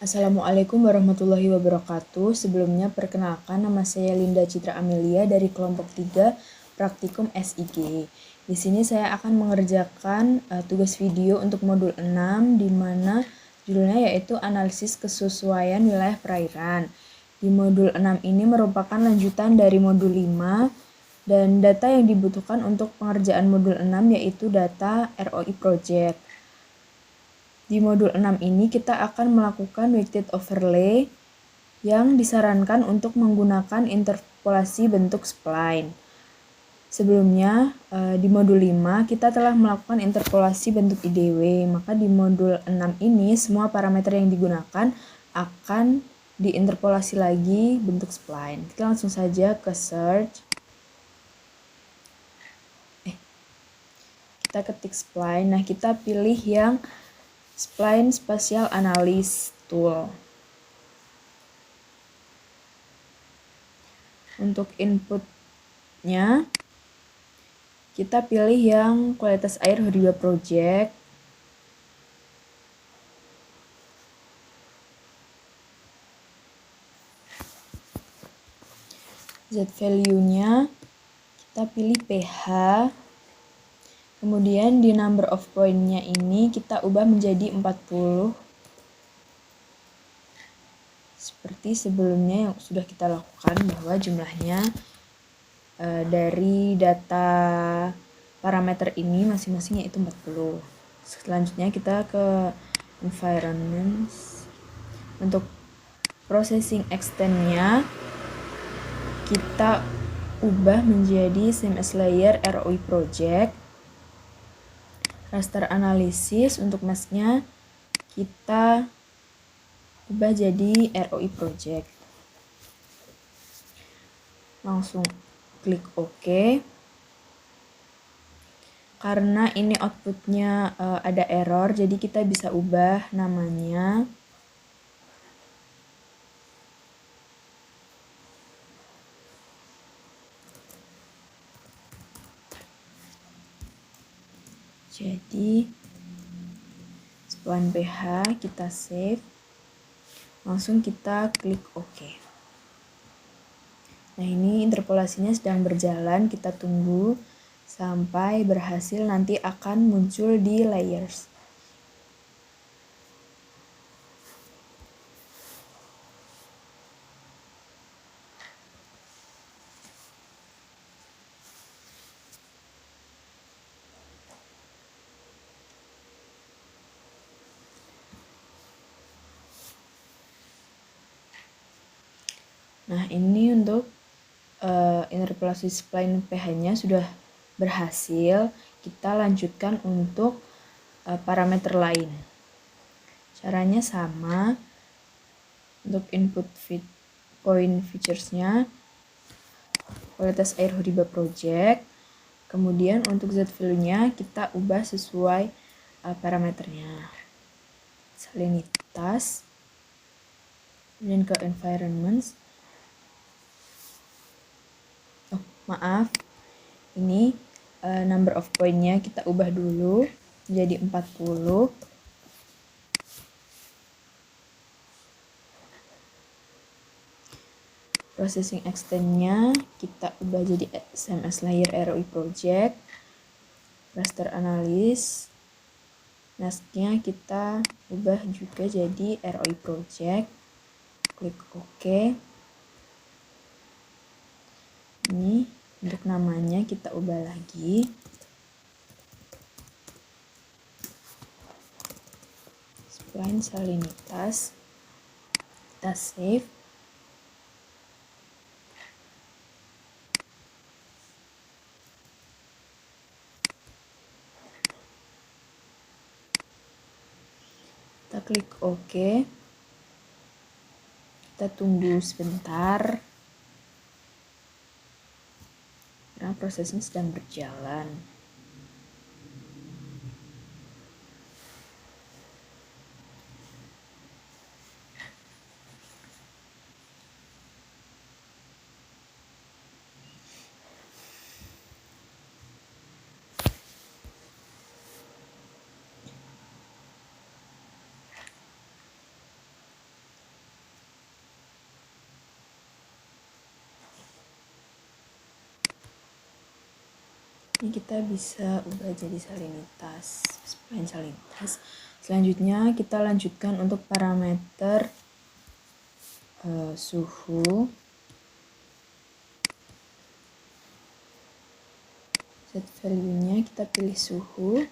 Assalamualaikum warahmatullahi wabarakatuh. Sebelumnya perkenalkan, nama saya Linda Citra Amelia dari kelompok 3 Praktikum SIG. Di sini saya akan mengerjakan tugas video untuk modul 6 di mana judulnya yaitu analisis kesesuaian wilayah perairan. Di modul 6 ini merupakan lanjutan dari modul 5 dan data yang dibutuhkan untuk pengerjaan modul 6 yaitu data ROI project. Di modul 6 ini kita akan melakukan weighted overlay yang disarankan untuk menggunakan interpolasi bentuk spline. Sebelumnya di modul 5 kita telah melakukan interpolasi bentuk IDW, maka di modul 6 ini semua parameter yang digunakan akan diinterpolasi lagi bentuk spline. Kita langsung saja ke search. Kita ketik spline, nah kita pilih yang Spline Spatial Analysis Tool. Untuk inputnya, kita pilih yang kualitas air Horiba Project. Z value-nya, kita pilih pH. Kemudian di number of point-nya ini kita ubah menjadi 40. Seperti sebelumnya yang sudah kita lakukan bahwa jumlahnya dari data parameter ini masing-masing yaitu 40. Selanjutnya kita ke environment. Untuk processing extend-nya kita ubah menjadi CMS layer ROI project. Raster analisis untuk mask-nya kita ubah jadi ROI project. Langsung klik OK. Karena ini outputnya ada error, jadi kita bisa ubah namanya. Jadi spline pH kita save, langsung kita klik OK. Nah ini interpolasinya sedang berjalan, kita tunggu sampai berhasil, nanti akan muncul di layers. Nah ini untuk interpolasi spline pH-nya sudah berhasil. Kita lanjutkan untuk parameter lain. Caranya sama. Untuk input point features-nya kualitas air Horiba project. Kemudian untuk Z value-nya kita ubah sesuai parameternya. Salinitas. Kemudian ke environments. Maaf, ini number of point-nya kita ubah dulu menjadi 40. Processing extend-nya kita ubah jadi CMS layer ROI project. Raster analysis, mask-nya kita ubah juga jadi ROI project. Klik OK. Ini untuk namanya kita ubah lagi. Spline salinitas. Kita save. Kita klik OK. Kita tunggu sebentar. Karena prosesnya sedang berjalan. Ini kita bisa ubah jadi salinitas, spline salinitas. Selanjutnya kita lanjutkan untuk parameter suhu. Set value-nya kita pilih suhu.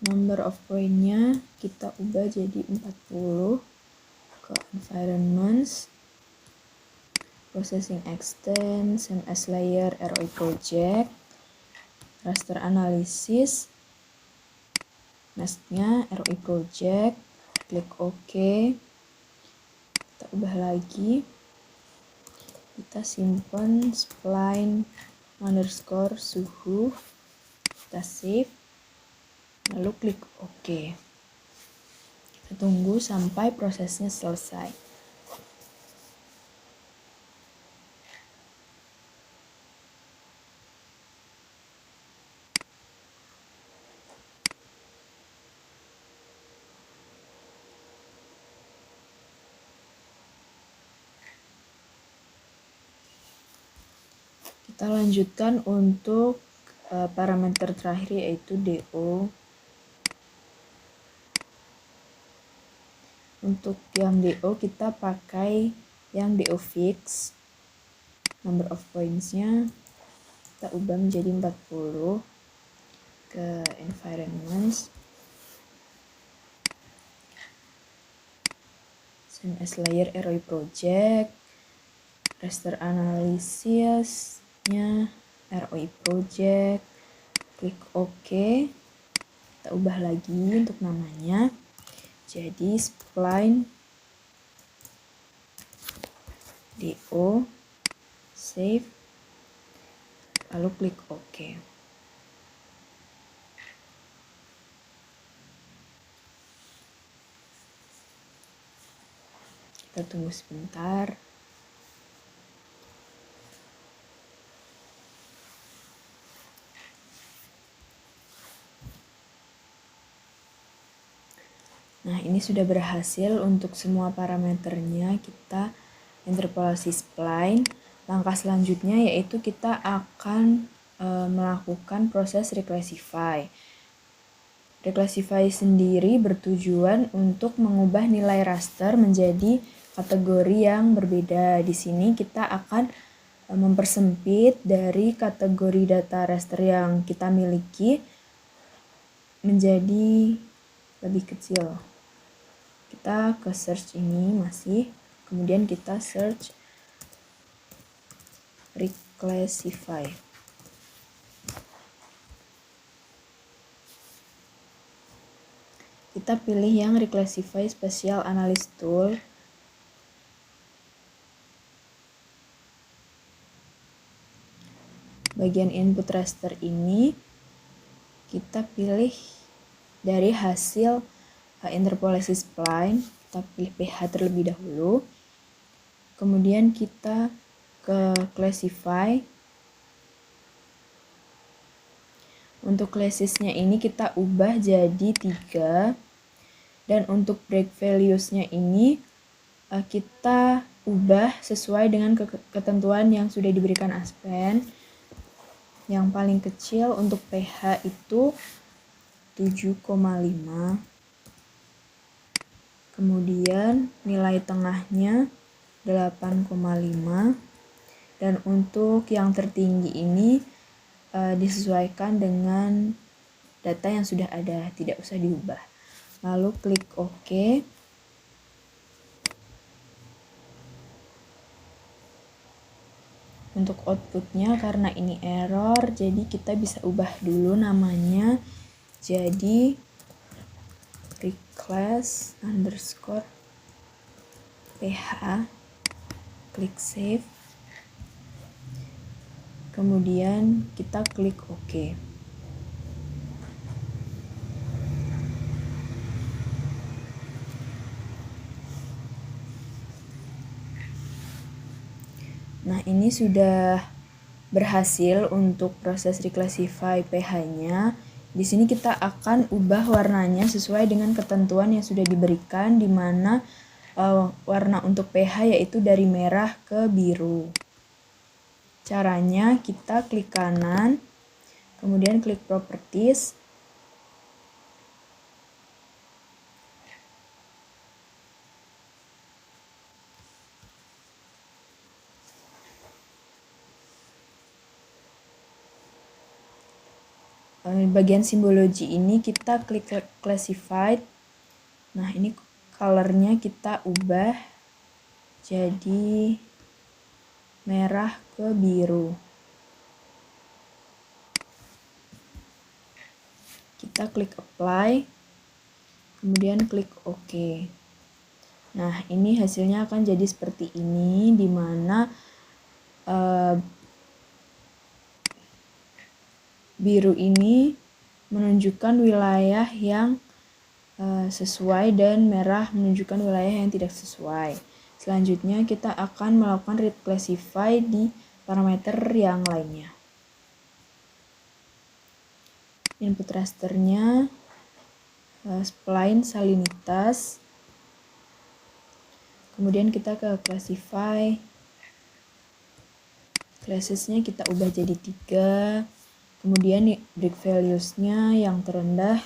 Number of point-nya kita ubah jadi 40. Ke environments. Processing extent, CMS layer, ROI project. Raster analysis. Next-nya ROI project. Klik OK. Kita ubah lagi. Kita simpan spline underscore suhu. Kita save. Lalu klik OK. Kita tunggu sampai prosesnya selesai. Kita lanjutkan untuk parameter terakhir yaitu DO. Untuk yang DO kita pakai yang DO fix. Number of points-nya kita ubah menjadi 40. Ke environments. CMS layer ROI project. Raster analysis ROI project, klik OK. Kita ubah lagi untuk namanya jadi spline DO, save, lalu klik OK. Kita tunggu sebentar. Nah, ini sudah berhasil untuk semua parameternya. Kita interpolasi spline. Langkah selanjutnya yaitu kita akan melakukan proses reclassify. Reclassify sendiri bertujuan untuk mengubah nilai raster menjadi kategori yang berbeda. Di sini kita akan mempersempit dari kategori data raster yang kita miliki menjadi lebih kecil. Kita ke search ini masih, kemudian kita search reclassify. Kita pilih yang reclassify special analysis tool. Bagian input raster ini kita pilih dari hasil interpolasi spline. Kita pilih pH terlebih dahulu. Kemudian kita ke classify. Untuk classesnya ini kita ubah jadi 3. Dan untuk break values-nya ini kita ubah sesuai dengan ketentuan yang sudah diberikan Aspen. Yang paling kecil untuk pH itu 7,5. Kemudian nilai tengahnya 8,5. Dan untuk yang tertinggi ini disesuaikan dengan data yang sudah ada, tidak usah diubah. Lalu klik OK. Untuk outputnya karena ini error, jadi kita bisa ubah dulu namanya jadi reclass underscore pH. Klik save. Kemudian kita klik OK. Nah, ini sudah berhasil untuk proses reclassify pH-nya. Di sini kita akan ubah warnanya sesuai dengan ketentuan yang sudah diberikan, di mana warna untuk pH yaitu dari merah ke biru. Caranya kita klik kanan, Kemudian klik Properties. Bagian simbologi ini kita klik Classified. Nah, ini colornya kita ubah jadi merah ke biru. Kita klik Apply, kemudian klik OK. Nah, ini hasilnya akan jadi seperti ini, di mana biru ini menunjukkan wilayah yang sesuai dan merah menunjukkan wilayah yang tidak sesuai. Selanjutnya kita akan melakukan reclassify di parameter yang lainnya. Input rasternya spline salinitas. Kemudian kita ke classify. Classesnya kita ubah jadi 3. Kemudian break values-nya yang terendah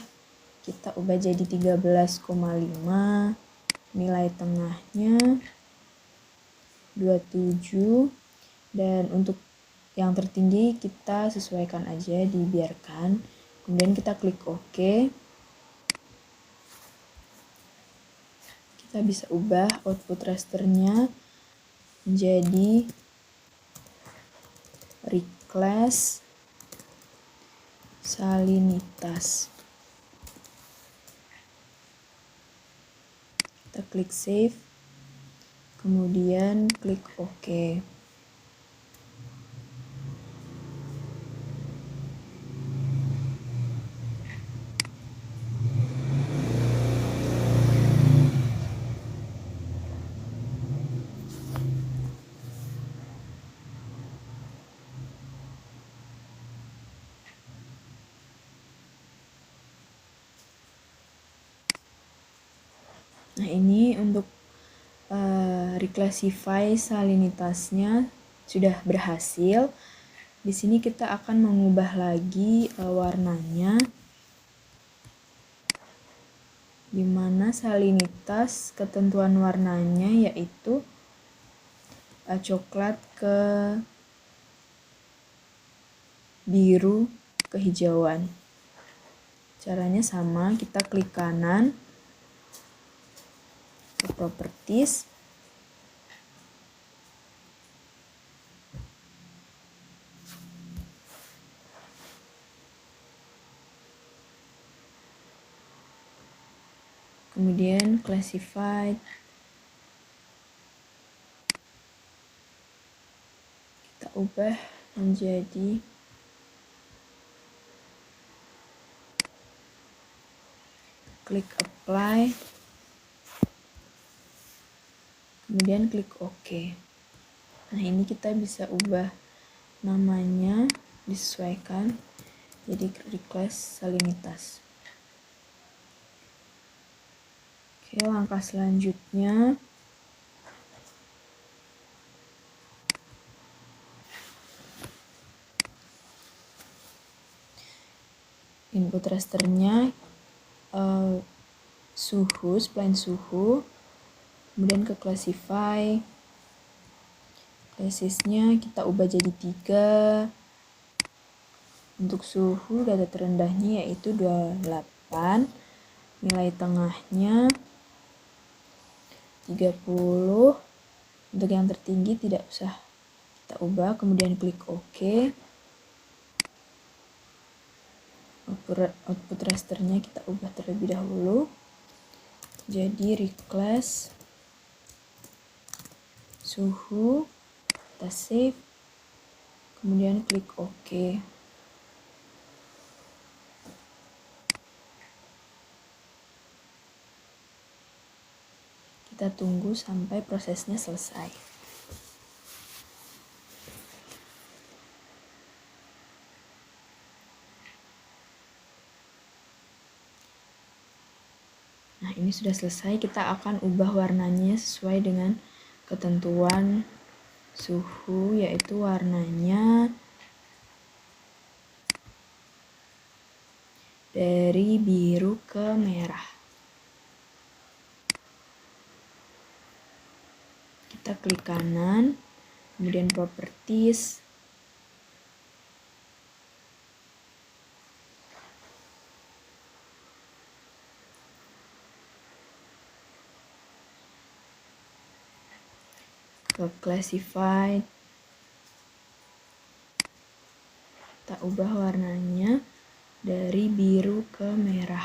kita ubah jadi 13,5. Nilai tengahnya 27. Dan untuk yang tertinggi kita sesuaikan aja, dibiarkan. Kemudian kita klik OK. Kita bisa ubah output rasternya menjadi reclass salinitas. Kita klik save, kemudian klik OK. Nah, ini untuk reclassify salinitasnya sudah berhasil. Di sini kita akan mengubah lagi warnanya, di mana salinitas ketentuan warnanya yaitu coklat ke biru kehijauan. Caranya sama, kita klik kanan ke Properties, kemudian Classified, kita ubah menjadi klik Apply, kemudian klik OK. Nah, ini kita bisa ubah namanya, disesuaikan jadi reclass salinitas. Oke, langkah selanjutnya input rasternya suhu, spline suhu, kemudian ke classify. Classesnya kita ubah jadi 3. Untuk suhu data terendahnya yaitu 28. Nilai tengahnya 30. Untuk yang tertinggi tidak usah kita ubah, kemudian klik OK. Output rasternya kita ubah terlebih dahulu jadi reclass suhu, kita save, kemudian klik OK. Kita tunggu sampai prosesnya selesai. Nah, ini sudah selesai. Kita akan ubah warnanya sesuai dengan ketentuan suhu, yaitu warnanya dari biru ke merah. Kita klik kanan, kemudian properties, ke classified, kita ubah warnanya dari biru ke merah.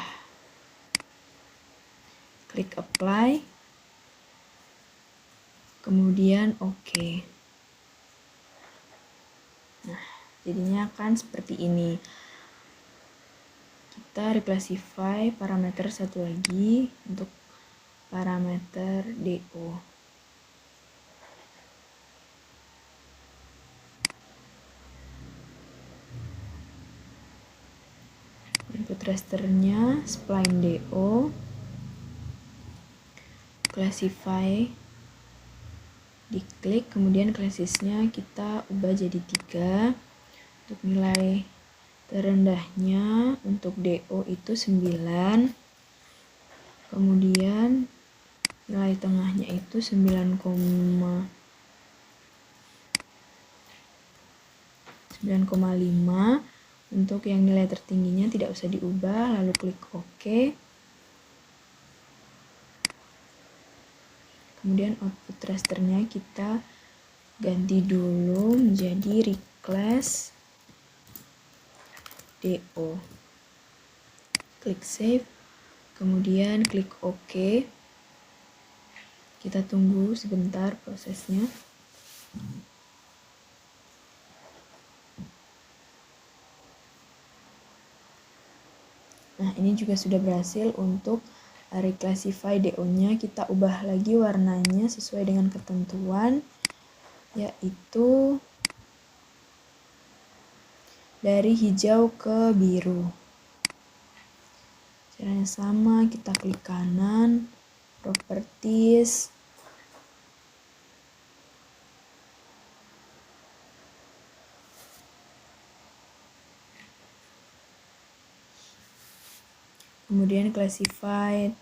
Klik apply, kemudian OK. Nah, jadinya kan seperti ini. Kita reclassify parameter satu lagi untuk parameter DO. Input rasternya spline DO, classify, diklik, kemudian classesnya kita ubah jadi 3. Untuk nilai terendahnya untuk DO itu 9, kemudian nilai tengahnya itu 9,5, untuk yang nilai tertingginya tidak usah diubah, lalu klik OK. Kemudian output rasternya kita ganti dulu menjadi reclass DO. Klik save, kemudian klik OK. Kita tunggu sebentar prosesnya. Nah, ini juga sudah berhasil untuk reclassify DO-nya. Kita ubah lagi warnanya sesuai dengan ketentuan, yaitu dari hijau ke biru. Caranya sama, kita klik kanan, properties, kemudian classified,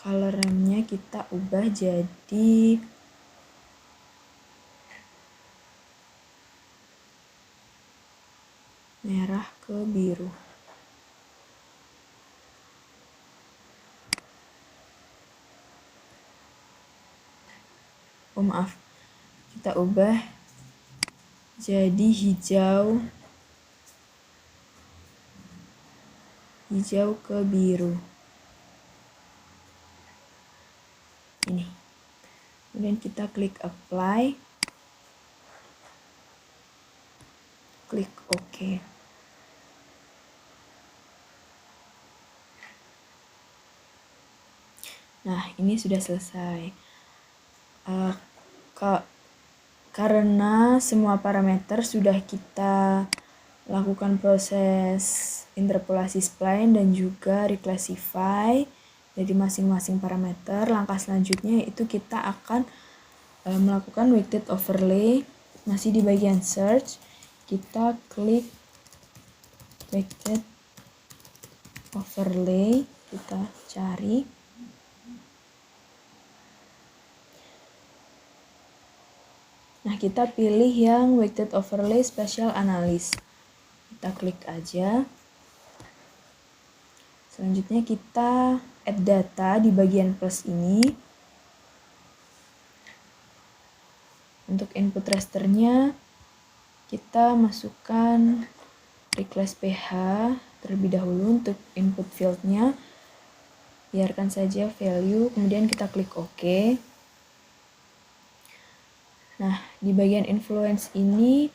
color RAM-nya kita ubah jadi merah ke biru. Oh maaf, kita ubah jadi hijau ke biru. Ini. Kemudian kita klik apply, klik OK. Nah, ini sudah selesai. Karena semua parameter sudah kita lakukan proses interpolasi spline dan juga reclassify dari masing-masing parameter, langkah selanjutnya yaitu kita akan melakukan weighted overlay. Masih di bagian search, kita klik weighted overlay, kita cari. Nah, kita pilih yang weighted overlay special analysis. Kita klik aja. Selanjutnya kita add data di bagian plus ini. Untuk input rasternya kita masukkan reclass PH terlebih dahulu untuk input fieldnya. Biarkan saja value, kemudian kita klik OK. Nah, di bagian influence ini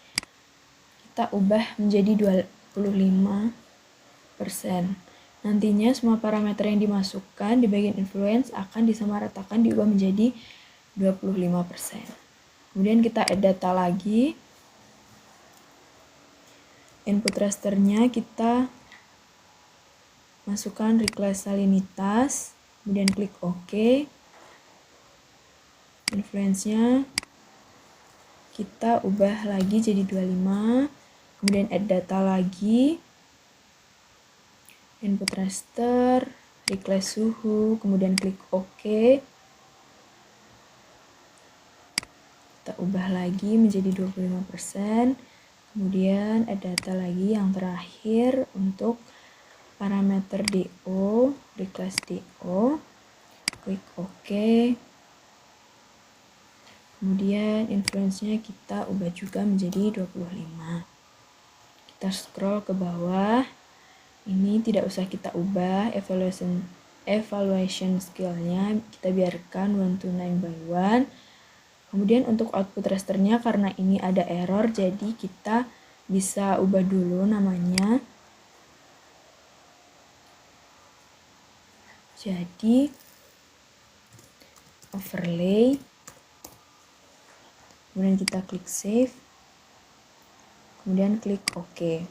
kita ubah menjadi 25%. Nantinya semua parameter yang dimasukkan di bagian influence akan disamaratakan, diubah menjadi 25%. Kemudian kita add data lagi. Input rasternya kita masukkan reclass salinitas, kemudian klik OK. Influence-nya kita ubah lagi jadi 25, kemudian add data lagi, input raster, request suhu, kemudian klik OK. Kita ubah lagi menjadi 25%. Kemudian ada data lagi yang terakhir untuk parameter DO, request DO. Klik OK. Kemudian influence-nya kita ubah juga menjadi 25. Kita scroll ke bawah. Ini tidak usah kita ubah, evaluation skill-nya kita biarkan 1 to 9 by 1. Kemudian untuk output rasternya karena ini ada error, jadi kita bisa ubah dulu namanya. Jadi overlay. Kemudian kita klik save. Kemudian klik OK.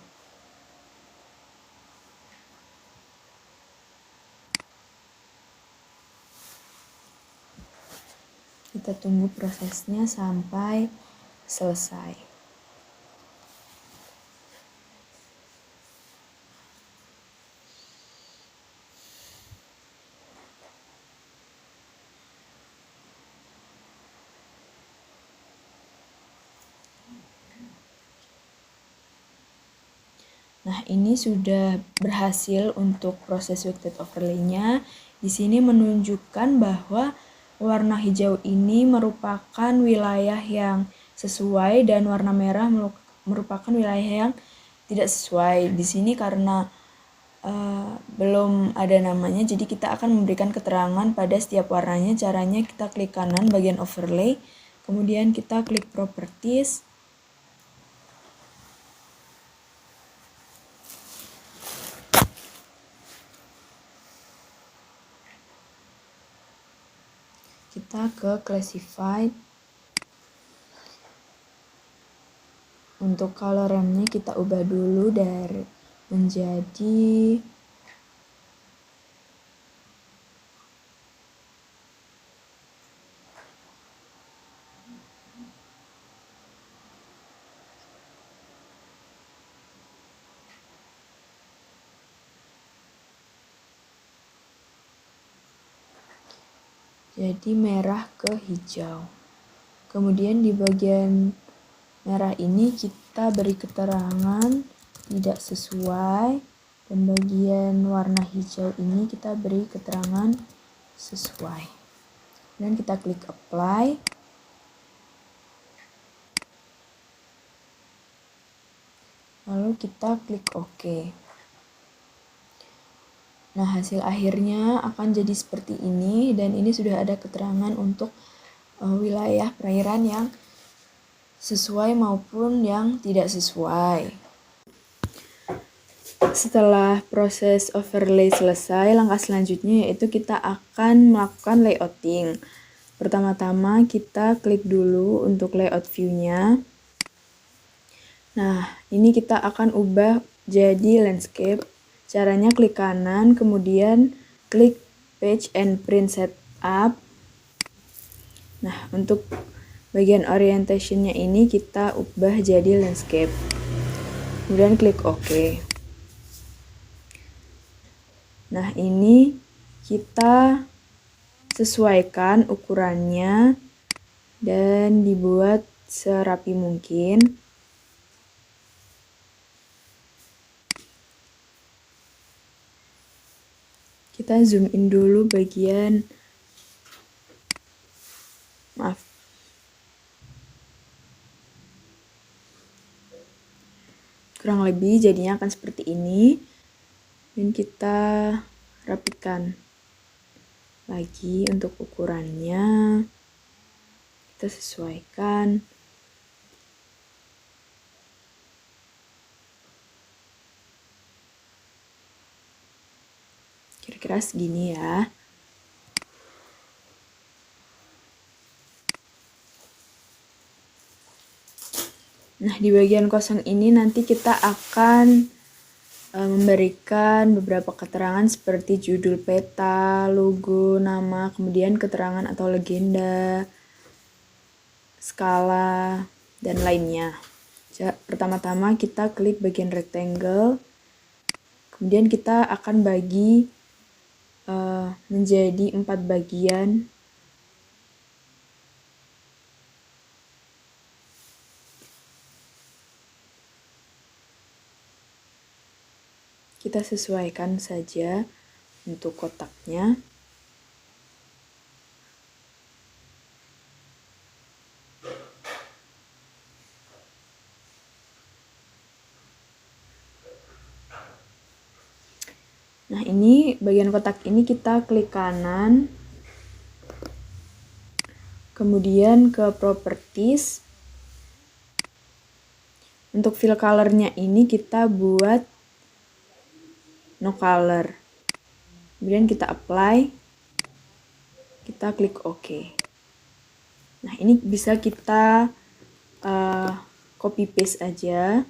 Kita tunggu prosesnya sampai selesai. Nah, ini sudah berhasil untuk proses weighted overlay-nya. Di sini menunjukkan bahwa warna hijau ini merupakan wilayah yang sesuai dan warna merah merupakan wilayah yang tidak sesuai. Di sini karena belum ada namanya, jadi kita akan memberikan keterangan pada setiap warnanya. Caranya kita klik kanan bagian overlay, kemudian kita klik properties. Kita ke classified. Untuk color ramenya kita ubah dulu dari menjadi merah ke hijau. Kemudian di bagian merah ini kita beri keterangan tidak sesuai, dan bagian warna hijau ini kita beri keterangan sesuai. Dan kita klik apply. Lalu kita klik OK. Nah, hasil akhirnya akan jadi seperti ini, dan ini sudah ada keterangan untuk wilayah perairan yang sesuai maupun yang tidak sesuai. Setelah proses overlay selesai, langkah selanjutnya yaitu kita akan melakukan layouting. Pertama-tama kita klik dulu untuk layout view-nya. Nah, ini kita akan ubah jadi landscape. Caranya klik kanan, kemudian klik page and print setup. Nah, untuk bagian orientation-nya ini kita ubah jadi landscape. Kemudian klik OK. Nah, ini kita sesuaikan ukurannya dan dibuat serapi mungkin. Kita zoom in dulu bagian, kurang lebih jadinya akan seperti ini, dan kita rapikan lagi untuk ukurannya, kita sesuaikan. Kira-kira segini ya. Nah, di bagian kosong ini nanti kita akan memberikan beberapa keterangan seperti judul peta, logo, nama, kemudian keterangan atau legenda, skala, dan lainnya. Pertama-tama kita klik bagian rectangle, Kemudian kita akan bagi menjadi 4 bagian. Kita sesuaikan saja untuk kotaknya. Nah, ini bagian kotak ini kita klik kanan, kemudian ke properties. Untuk fill color-nya ini kita buat no color. Kemudian kita apply, kita klik OK. Nah, ini bisa kita copy paste aja.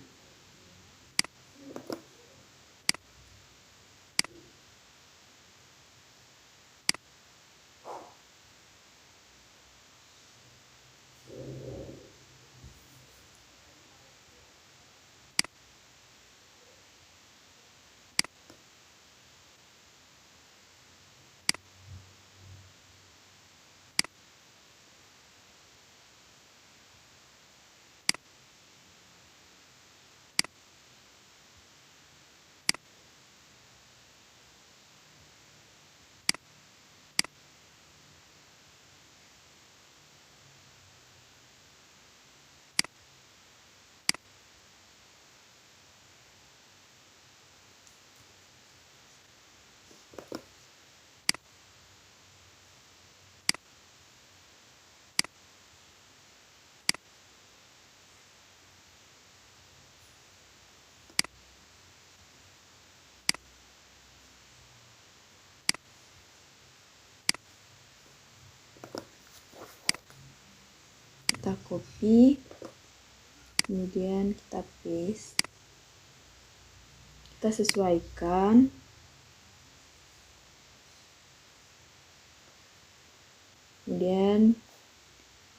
Kita copy, kemudian kita paste, kita sesuaikan, kemudian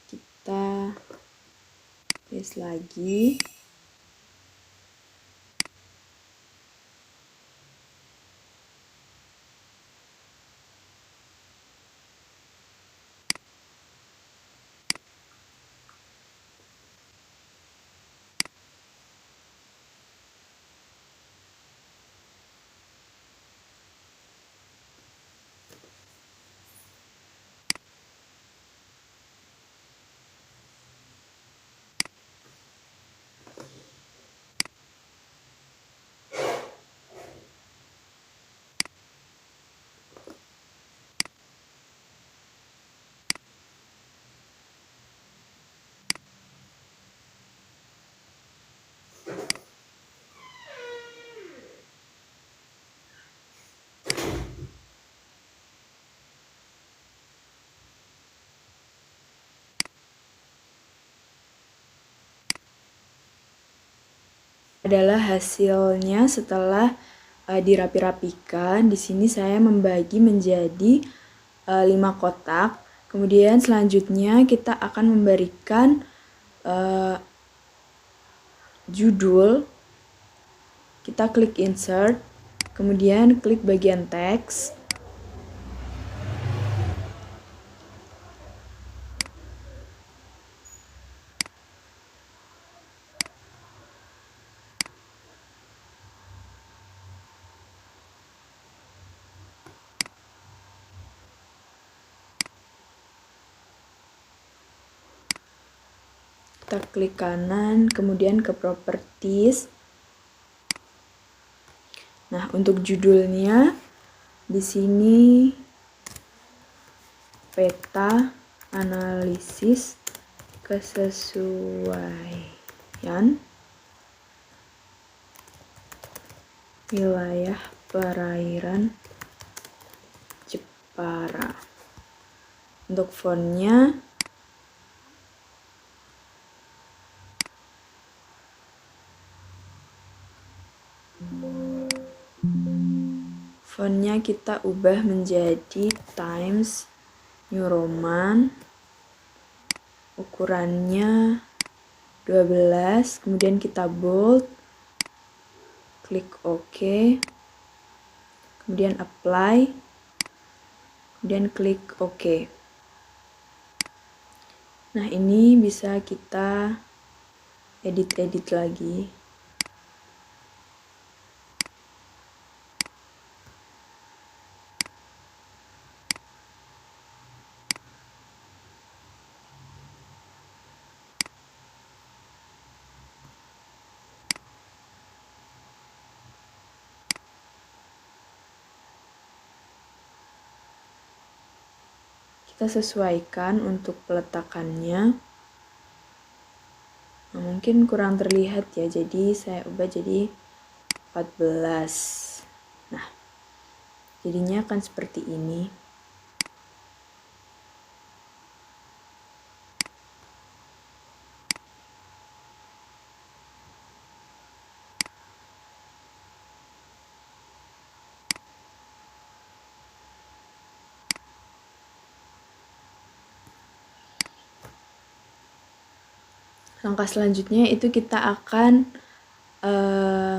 kita paste lagi. Adalah hasilnya setelah dirapi-rapikan. Di sini saya membagi menjadi 5 kotak. Kemudian selanjutnya kita akan memberikan judul. Kita klik insert, kemudian klik bagian teks. Kita klik kanan, kemudian ke properties. Nah, untuk judulnya di sini peta analisis kesesuaian wilayah perairan Jepara. Untuk fontnya kita ubah menjadi Times New Roman. Ukurannya 12, kemudian kita bold, klik OK. kemudian apply, kemudian klik OK. Nah, ini bisa kita edit-edit lagi. Kita sesuaikan untuk peletakannya. Nah, mungkin kurang terlihat ya, jadi saya ubah jadi 14. Nah, jadinya akan seperti ini. Langkah selanjutnya itu kita akan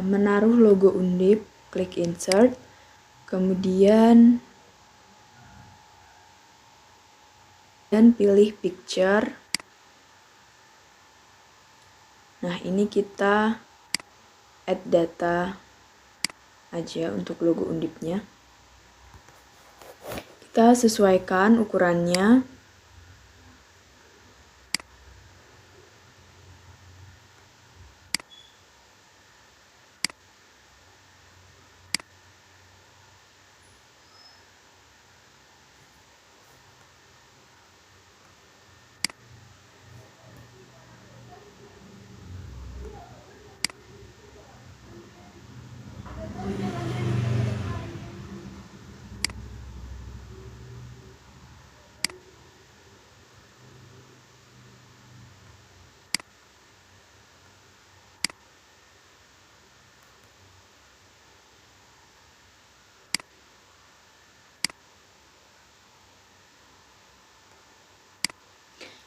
menaruh logo Undip, klik insert, kemudian pilih picture. Nah, ini kita add data aja untuk logo Undipnya. Kita sesuaikan ukurannya.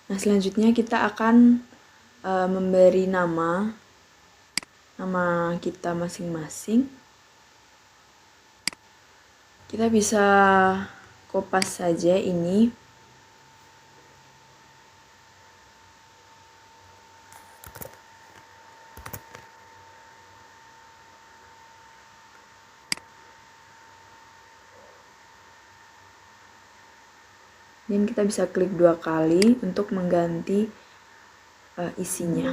Nah, selanjutnya kita akan memberi nama kita masing-masing. Kita bisa kopas saja ini. Dan kita bisa klik 2 kali untuk mengganti isinya.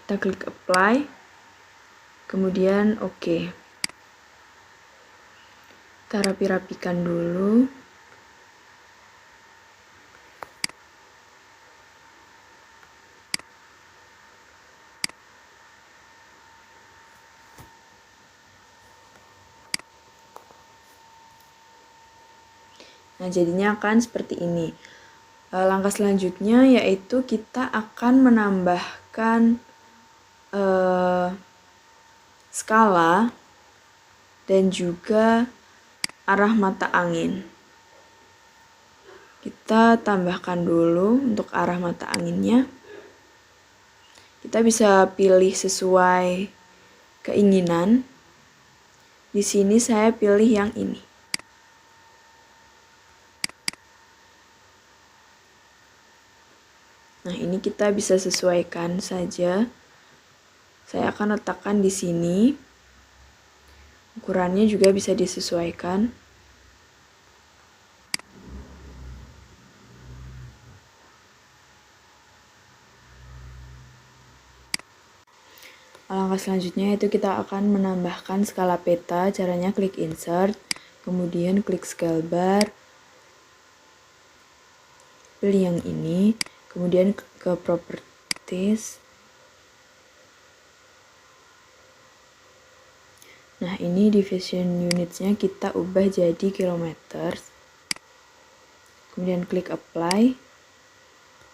Kita klik apply, kemudian OK. Kita rapi-rapikan dulu. Nah, jadinya akan seperti ini. Langkah selanjutnya yaitu kita akan menambahkan skala dan juga arah mata angin. Kita tambahkan dulu untuk arah mata anginnya. Kita bisa pilih sesuai keinginan. Di sini saya pilih yang ini. Nah, ini kita bisa sesuaikan saja. Saya akan letakkan di sini. Ukurannya juga bisa disesuaikan. Langkah selanjutnya itu kita akan menambahkan skala peta. Caranya klik insert, kemudian klik scale bar, pilih yang ini, kemudian ke properties. Nah, ini division unitsnya kita ubah jadi kilometer. Kemudian klik apply,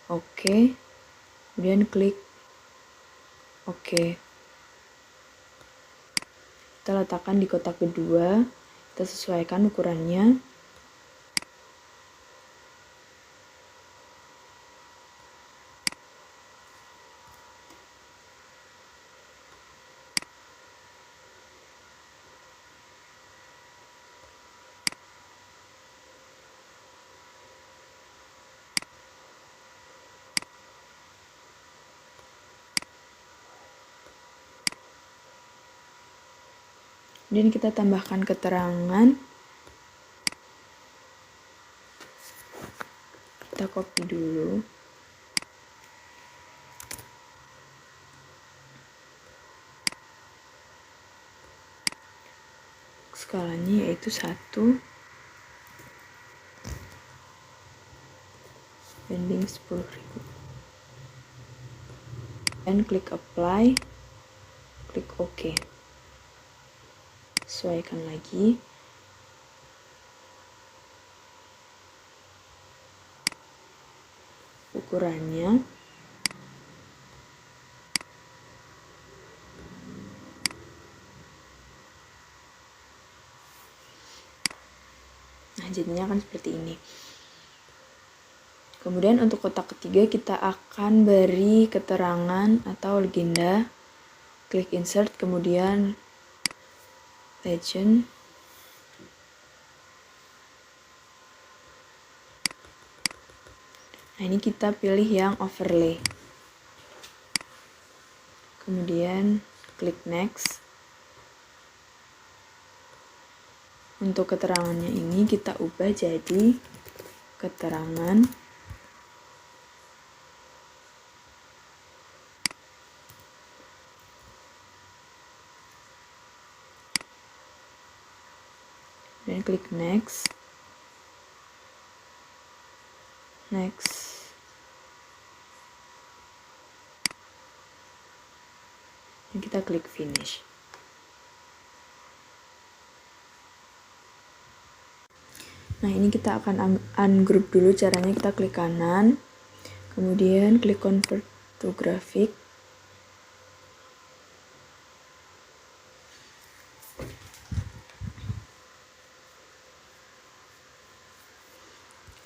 OK, kemudian klik OK. Kita letakkan di kotak kedua, Kita sesuaikan ukurannya. Kemudian kita tambahkan keterangan. Kita copy dulu. Skalanya yaitu 1 banding 10.000. Dan klik apply, klik OK. Sesuaikan lagi. Ukurannya. Nah, jadinya akan seperti ini. Kemudian untuk kotak ketiga kita akan beri keterangan atau legenda. Klik insert, kemudian legend. Nah, ini kita pilih yang overlay. Kemudian klik next. Untuk keterangannya ini kita ubah jadi keterangan dan klik next. Next. Dan kita klik finish. Nah, ini kita akan ungroup dulu. Caranya kita klik kanan, kemudian klik convert to graphic.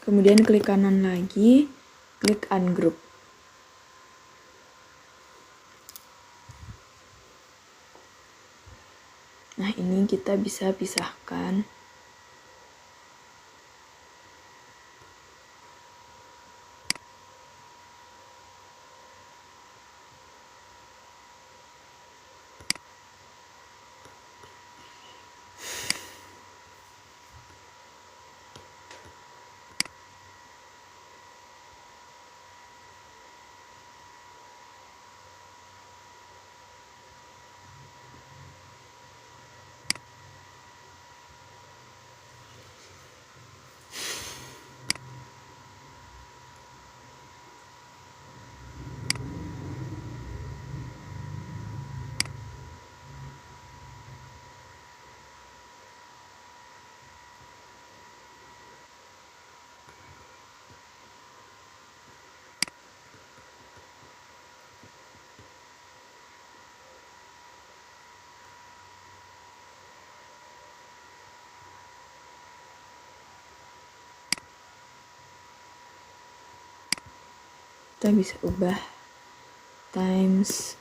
Kemudian klik kanan lagi, klik ungroup. Nah, ini kita bisa pisahkan. Kita bisa ubah times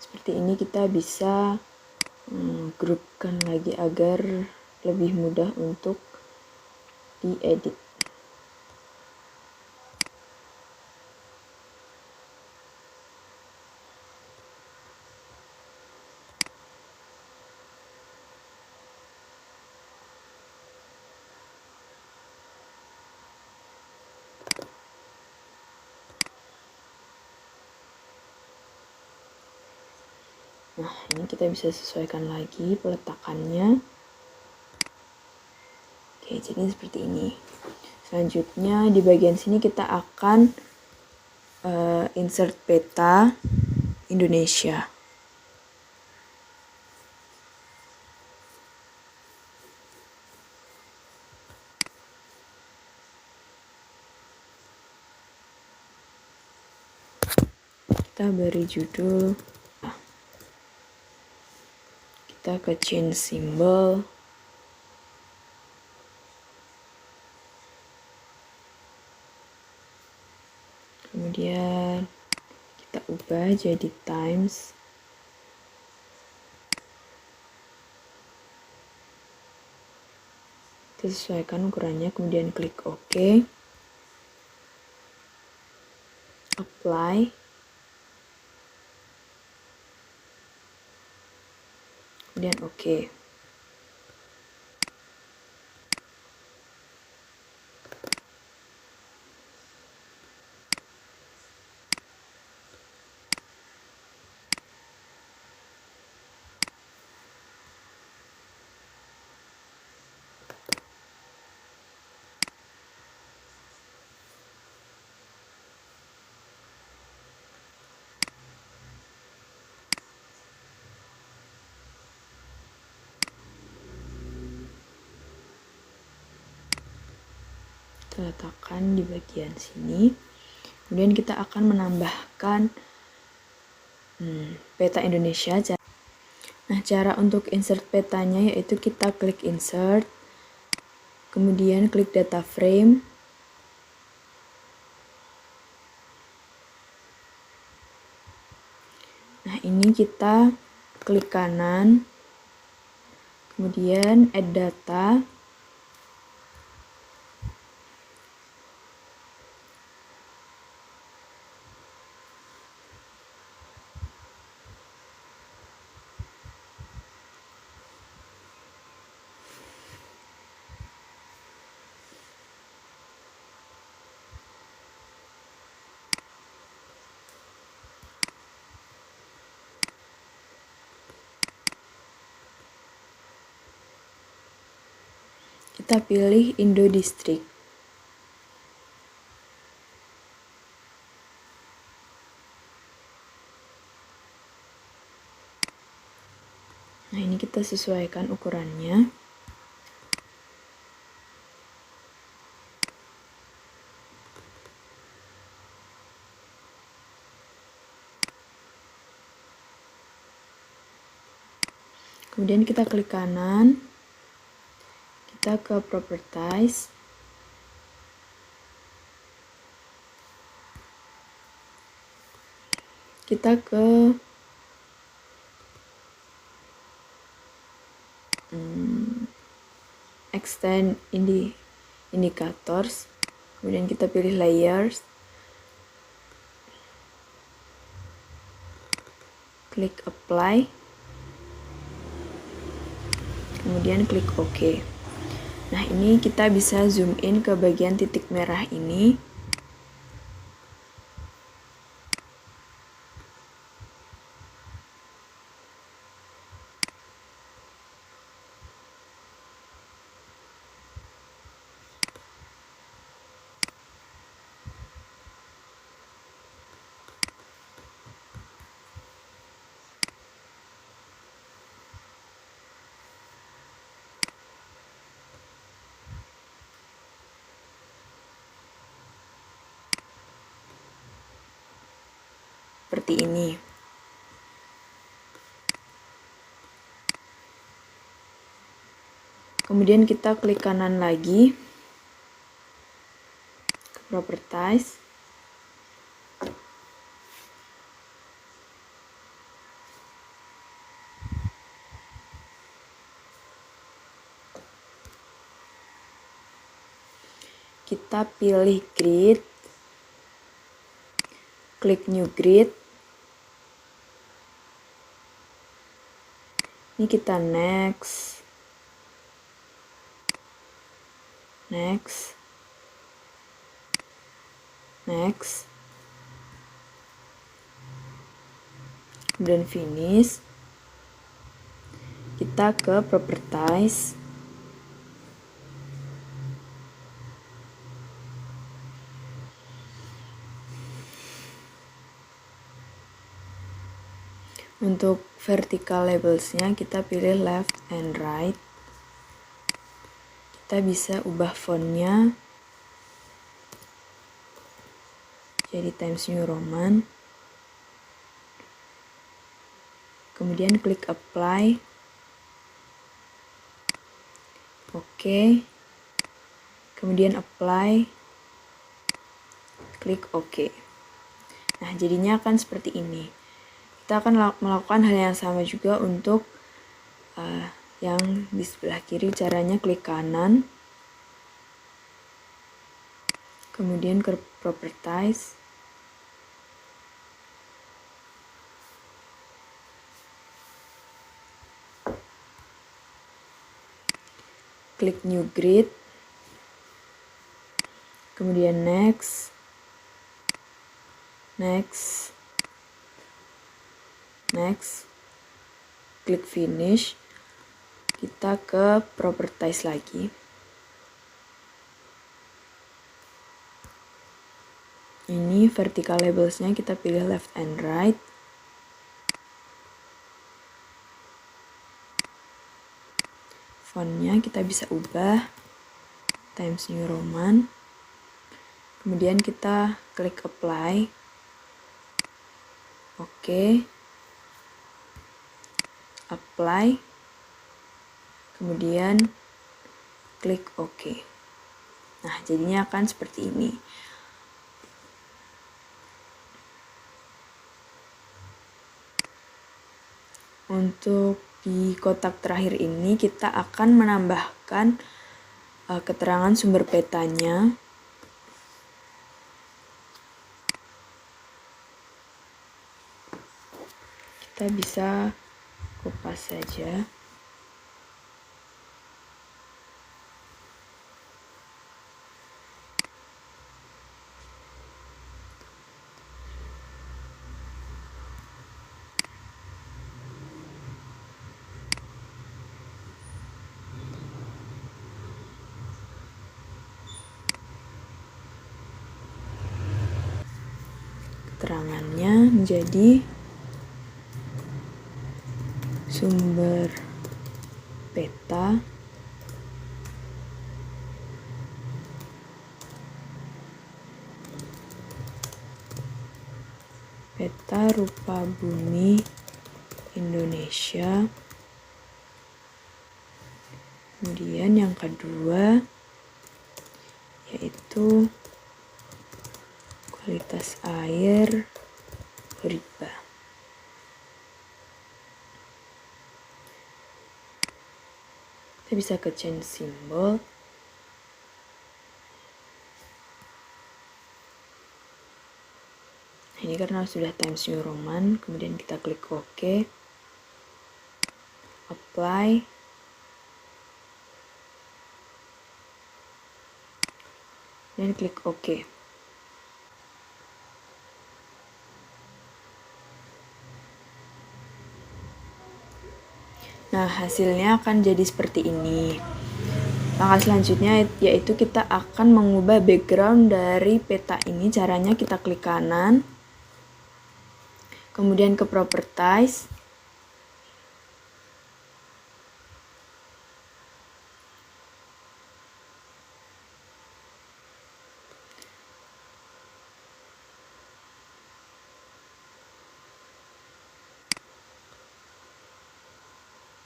seperti ini. Kita bisa grupkan lagi agar lebih mudah untuk diedit. Nah, ini kita bisa sesuaikan lagi peletakannya. Oke, jadi seperti ini. Selanjutnya di bagian sini kita akan insert peta Indonesia. Kita beri judul, kita ke change symbol, kemudian kita ubah jadi times, kita sesuaikan ukurannya, kemudian klik OK, apply, kemudian OK. Kita letakkan di bagian sini. Kemudian kita akan menambahkan peta Indonesia. Nah, cara untuk insert petanya yaitu kita klik insert, kemudian klik data frame, nah ini kita klik kanan, kemudian add data, kita pilih Indo District. Nah, ini kita sesuaikan ukurannya. Kemudian kita klik kanan, kita ke Properties, kita ke Extend Indicators, kemudian kita pilih Layers, klik Apply, kemudian klik OK. Nah, ini kita bisa zoom in ke bagian titik merah ini. Seperti ini. Kemudian kita klik kanan lagi ke Properties, kita pilih Grid, klik New Grid. Ini kita next, kemudian finish. kita ke properties. Untuk vertical labelsnya kita pilih left and right. Kita bisa ubah fontnya jadi Times New Roman. Kemudian klik apply. Oke. Kemudian apply. Klik OK. Nah, jadinya akan seperti ini. Kita akan melakukan hal yang sama juga untuk yang di sebelah kiri. Caranya klik kanan, kemudian ke properties, klik new grid, kemudian next, klik finish. Kita ke properties lagi. Ini vertical labelsnya kita pilih left and right. Fontnya kita bisa ubah Times New Roman. Kemudian kita klik apply. Oke. Apply. Kemudian klik OK. Nah, jadinya akan seperti ini. Untuk di kotak terakhir ini kita akan menambahkan keterangan sumber petanya. Kita bisa kopas saja. Keterangannya menjadi sumber peta rupa bumi Indonesia. Kemudian yang kedua yaitu kualitas air riba. Kita bisa ke change symbol. Ini karena sudah Times New Roman, kemudian kita klik OK, apply, dan klik OK. Nah, hasilnya akan jadi seperti ini. Langkah selanjutnya yaitu kita akan mengubah background dari peta ini. Caranya kita klik kanan, kemudian ke properties,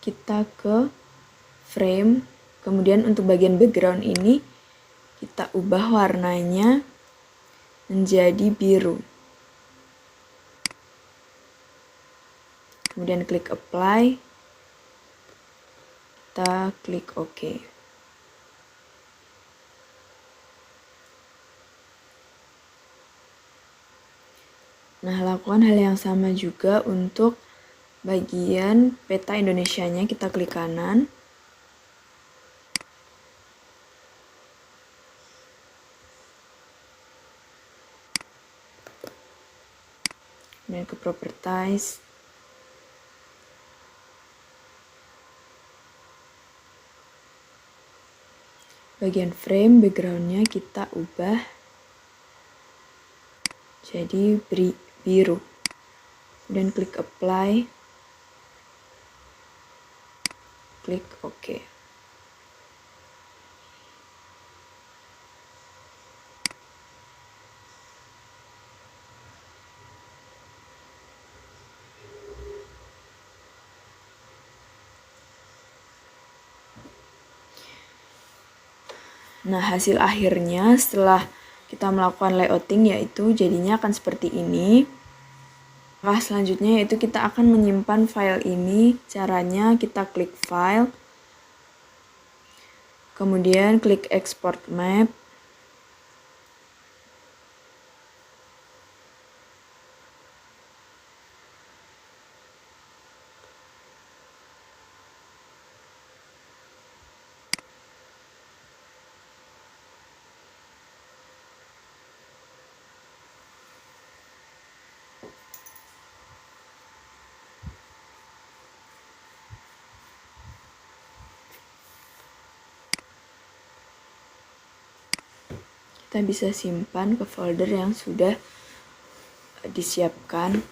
kita ke frame, kemudian untuk bagian background ini kita ubah warnanya menjadi biru. Kemudian klik apply, kita klik OK. Nah, lakukan hal yang sama juga untuk bagian peta Indonesianya. Kita klik kanan, kemudian ke properties, Bagian frame backgroundnya kita ubah jadi biru. Kemudian klik apply, klik OK. Nah, hasil akhirnya setelah kita melakukan layouting yaitu jadinya akan seperti ini. Langkah selanjutnya yaitu kita akan menyimpan file ini. Caranya kita klik file, kemudian klik export map. Kita bisa simpan ke folder yang sudah disiapkan.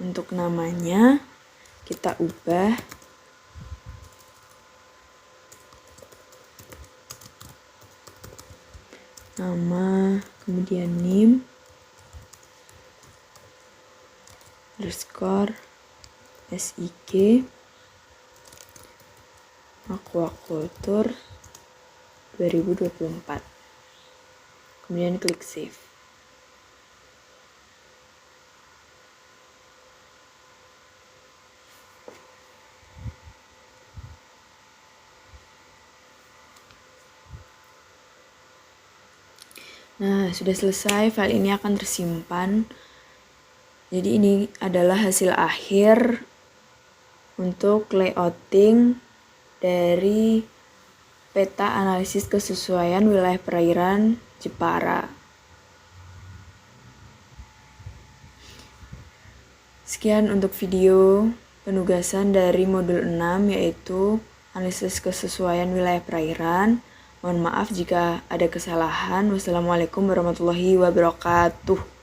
Untuk namanya kita ubah nama, kemudian name underscore SIG Aquaculture 2024. Kemudian klik save. Nah, sudah selesai, file ini akan tersimpan. Jadi ini adalah hasil akhir untuk layouting dari peta analisis kesesuaian wilayah perairan Jepara. Sekian untuk video penugasan dari modul 6 yaitu analisis kesesuaian wilayah perairan. Mohon maaf jika ada kesalahan. Wassalamualaikum warahmatullahi wabarakatuh.